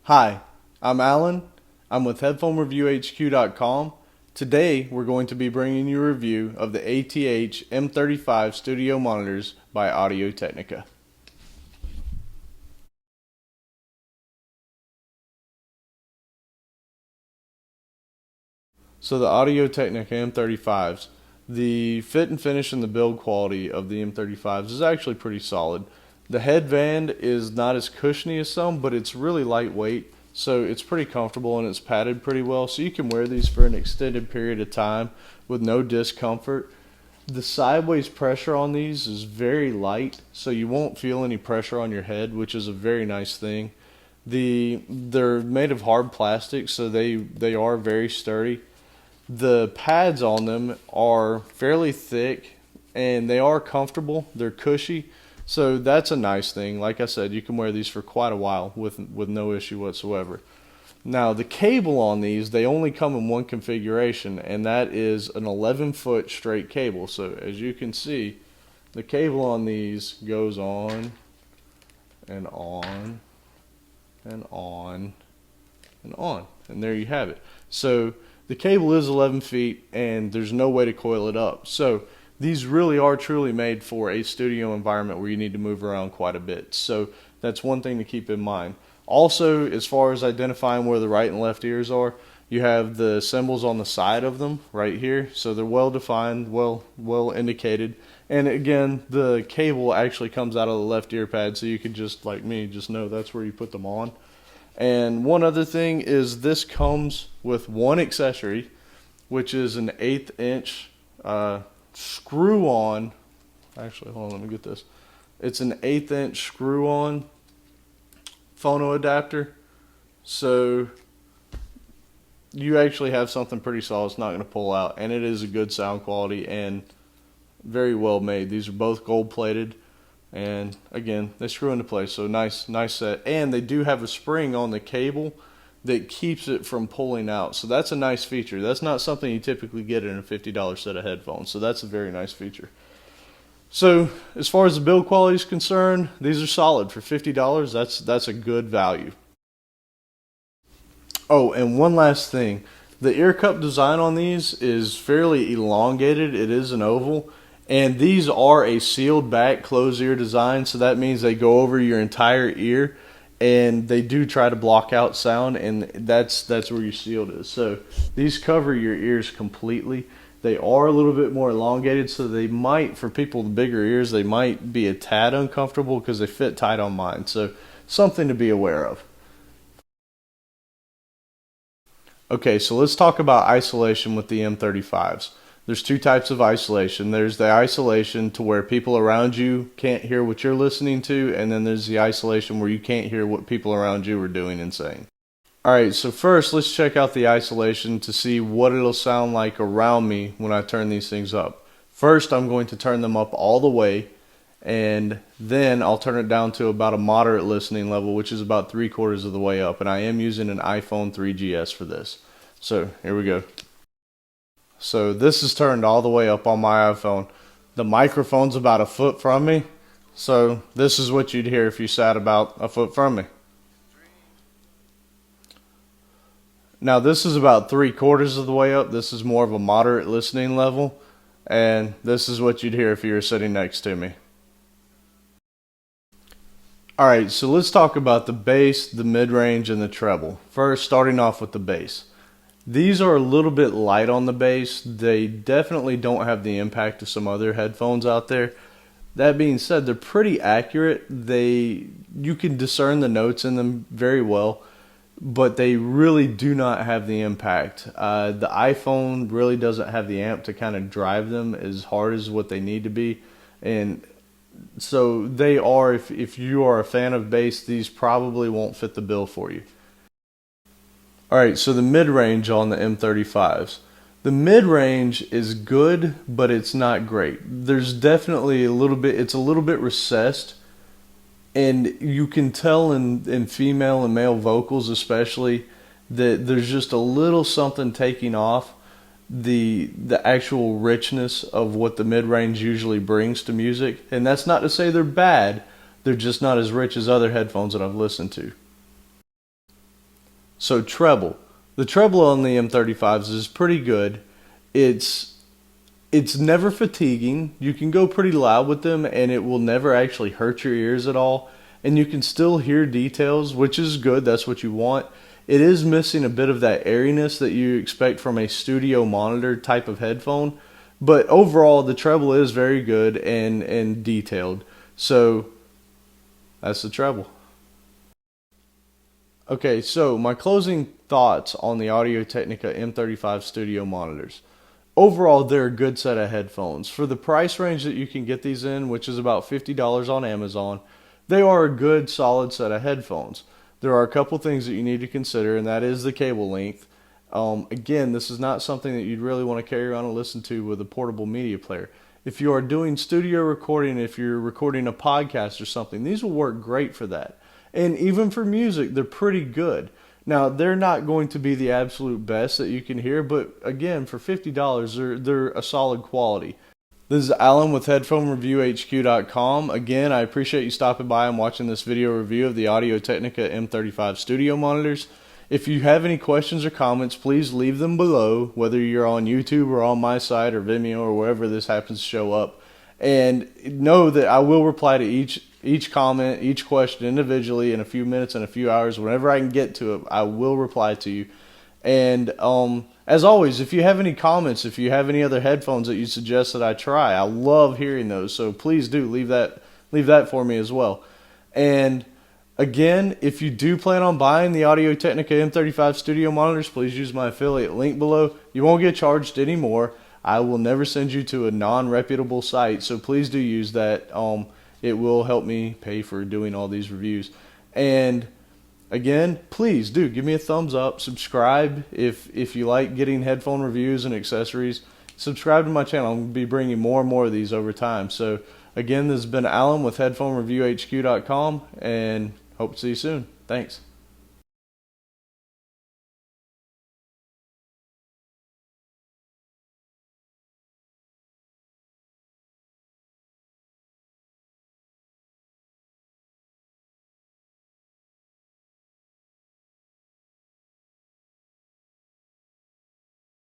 Hi, I'm Alan. I'm with HeadphoneReviewHQ.com. Today we're going to be bringing you a review of the ATH M35 studio monitors by Audio Technica. So the Audio Technica M35s, the fit and finish and the build quality of the M35s is actually pretty solid. The headband is not as cushiony as some, but it's really lightweight, so it's pretty comfortable and it's padded pretty well, so you can wear these for an extended period of time with no discomfort. The sideways pressure on these is very light, so you won't feel any pressure on your head, which is a very nice thing. They're made of hard plastic, so they are very sturdy. The pads on them are fairly thick and they are comfortable. They're cushy, so that's a nice thing. Like I said, you can wear these for quite a while with no issue whatsoever. Now the cable on these, they only come in one configuration, and that is an 11-foot straight cable. So as you can see, the cable on these goes on and on and on and on, and there you have it. So the cable is 11 feet and there's no way to coil it up. So these really are truly made for a studio environment where you need to move around quite a bit. So that's one thing to keep in mind. Also, as far as identifying where the right and left ears are, you have the symbols on the side of them right here. So they're well defined, well indicated. And again, the cable actually comes out of the left ear pad, so you could just, like me, just know that's where you put them on. And one other thing is this comes with one accessory, which is an 1/8 inch screw-on. Actually, hold on, let me get this. It's an 1/8 inch screw-on phono adapter. So you actually have something pretty solid. It's not going to pull out, and it is a good sound quality and very well made. These are both gold plated. And again, they screw into place, so nice set. And they do have a spring on the cable that keeps it from pulling out, so that's a nice feature. That's not something you typically get in a $50 set of headphones, so that's a very nice feature. So as far as the build quality is concerned, these are solid for $50. That's a good value. Oh, and one last thing, the ear cup design on these is fairly elongated. It is an oval. And these are a sealed back closed ear design, so that means they go over your entire ear, and they do try to block out sound, and that's where your shield is. So these cover your ears completely. They are a little bit more elongated, so they might, for people with bigger ears, they might be a tad uncomfortable because they fit tight on mine. So something to be aware of. Okay, so let's talk about isolation with the M35s. There's two types of isolation. There's the isolation to where people around you can't hear what you're listening to, and then there's the isolation where you can't hear what people around you are doing and saying. Alright, so first let's check out the isolation to see what it'll sound like around me when I turn these things up. First, I'm going to turn them up all the way, and then I'll turn it down to about a moderate listening level, which is about 3/4 of the way up, and I am using an iPhone 3GS for this. So here we go. So this is turned all the way up on my iPhone. The microphone's about a foot from me, so this is what you'd hear if you sat about a foot from me. Now this is about 3/4 of the way up. This is more of a moderate listening level, and this is what you'd hear if you were sitting next to me. Alright, so let's talk about the bass, the mid-range, and the treble. First, starting off with the bass. These are a little bit light on the bass. They definitely don't have the impact of some other headphones out there. That being said, they're pretty accurate. You can discern the notes in them very well, but they really do not have the impact. The iPhone really doesn't have the amp to kind of drive them as hard as what they need to be, and so they are, if you are a fan of bass, these probably won't fit the bill for you. Alright, so the mid-range on the M35s. The mid-range is good, but it's not great. There's definitely it's a little bit recessed, and you can tell in female and male vocals especially that there's just a little something taking off the actual richness of what the mid-range usually brings to music. And that's not to say they're bad, they're just not as rich as other headphones that I've listened to. So treble. The treble on the M35s is pretty good. It's it's never fatiguing. You can go pretty loud with them and it will never actually hurt your ears at all. And you can still hear details, which is good. That's what you want. It is missing a bit of that airiness that you expect from a studio monitor type of headphone. But overall, the treble is very good and detailed. So that's the treble. Okay, so my closing thoughts on the Audio Technica M35 studio monitors. Overall, they're a good set of headphones. For the price range that you can get these in, which is about $50 on Amazon, they are a good, solid set of headphones. There are a couple things that you need to consider, and that is the cable length. Again, this is not something that you'd really want to carry around and listen to with a portable media player. If you are doing studio recording, if you're recording a podcast or something, these will work great for that. And even for music, they're pretty good. Now, they're not going to be the absolute best that you can hear, but again, for $50, they're a solid quality. This is Alan with HeadphoneReviewHQ.com. Again, I appreciate you stopping by and watching this video review of the Audio Technica M35 studio monitors. If you have any questions or comments, please leave them below, whether you're on YouTube or on my site or Vimeo or wherever this happens to show up. And know that I will reply to each comment, each question individually in a few minutes and a few hours. Whenever I can get to it, I will reply to you. And as always, if you have any comments, if you have any other headphones that you suggest that I try, I love hearing those. So please do leave that for me as well. And again, if you do plan on buying the Audio Technica M35 studio monitors, please use my affiliate link below. You won't get charged anymore. I will never send you to a non-reputable site, so please do use that. It will help me pay for doing all these reviews. And again, please do give me a thumbs up. Subscribe if you like getting headphone reviews and accessories. Subscribe to my channel. I'm going to be bringing more and more of these over time. So again, this has been Alan with HeadphoneReviewHQ.com, and hope to see you soon. Thanks.